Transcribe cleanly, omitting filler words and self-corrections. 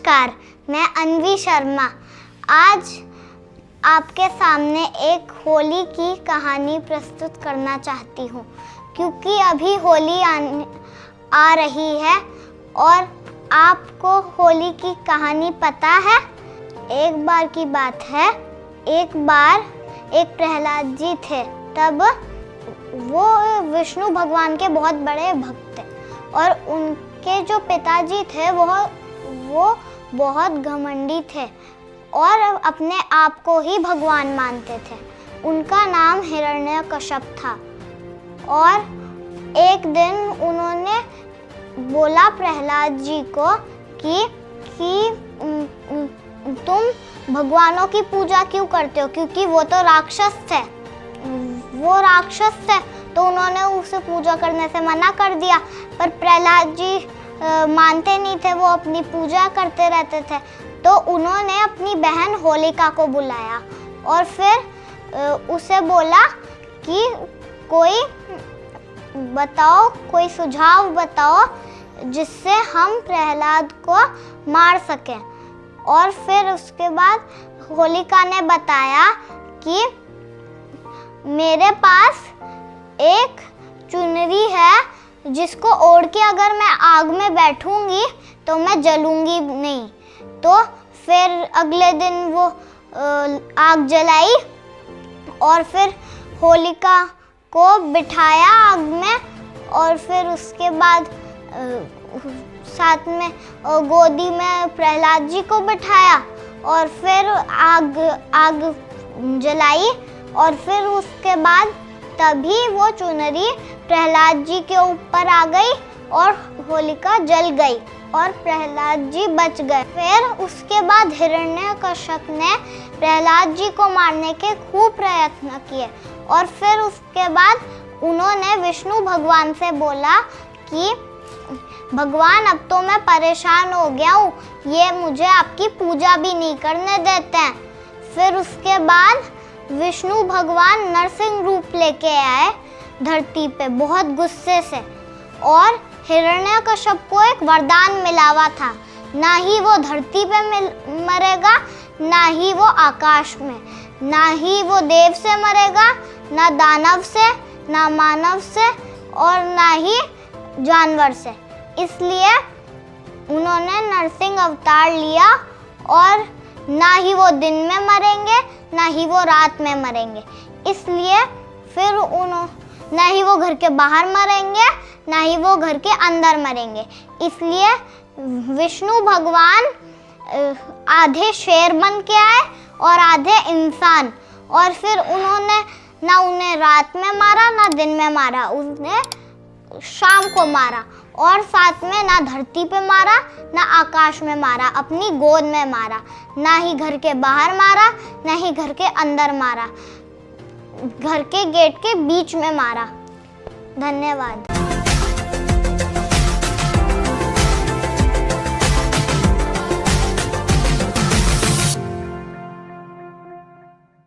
नमस्कार, मैं अन्वी शर्मा आज आपके सामने एक होली की कहानी प्रस्तुत करना चाहती हूँ, क्योंकि अभी होली आ रही है और आपको होली की कहानी पता है। एक बार की बात है, एक बार एक प्रहलाद जी थे। तब वो विष्णु भगवान के बहुत बड़े भक्त थे और उनके जो पिताजी थे वो बहुत घमंडी थे और अपने आप को ही भगवान मानते थे। उनका नाम हिरण्यकश्यप था और एक दिन उन्होंने बोला प्रहलाद जी को कि तुम भगवानों की पूजा क्यों करते हो, क्योंकि वो तो राक्षस थे। तो उन्होंने उसे पूजा करने से मना कर दिया, पर प्रहलाद जी मानते नहीं थे, वो अपनी पूजा करते रहते थे। तो उन्होंने अपनी बहन होलिका को बुलाया और फिर उसे बोला कि कोई सुझाव बताओ जिससे हम प्रहलाद को मार सकें। और फिर उसके बाद होलिका ने बताया कि मेरे पास एक चुनरी है जिसको ओढ़ के अगर मैं आग में बैठूंगी तो मैं जलूंगी नहीं। तो फिर अगले दिन वो आग जलाई और फिर होलिका को बिठाया आग में और फिर उसके बाद साथ में गोदी में प्रहलाद जी को बिठाया और फिर आग जलाई और फिर उसके बाद तभी वो चुनरी प्रहलाद जी के ऊपर आ गई और होलिका जल गई और प्रहलाद जी बच गए। फिर उसके बाद हिरण्यकश्यप ने प्रहलाद जी को मारने के खूब प्रयत्न किए और फिर उसके बाद उन्होंने विष्णु भगवान से बोला कि भगवान, अब तो मैं परेशान हो गया हूँ, ये मुझे आपकी पूजा भी नहीं करने देते हैं। फिर उसके बाद विष्णु भगवान नरसिंह रूप लेके आए धरती पे बहुत गुस्से से और हिरण्यकश्यप को एक वरदान मिला हुआ था, ना ही वो धरती पे मरेगा, ना ही वो आकाश में, ना ही वो देव से मरेगा, ना दानव से, ना मानव से और ना ही जानवर से। इसलिए उन्होंने नरसिंह अवतार लिया और ना ही वो दिन में मरेंगे, ना ही वो रात में मरेंगे। इसलिए फिर ना ही वो घर के बाहर मरेंगे, ना ही वो घर के अंदर मरेंगे। इसलिए विष्णु भगवान आधे शेर बन के आए और आधे इंसान। और फिर उन्होंने ना उन्हें रात में मारा ना दिन में मारा, उन्हें शाम को मारा और साथ में ना धरती पे मारा ना आकाश में मारा, अपनी गोद में मारा। ना ही घर के बाहर मारा ना ही घर के अंदर मारा, घर के गेट के बीच में मारा। धन्यवाद।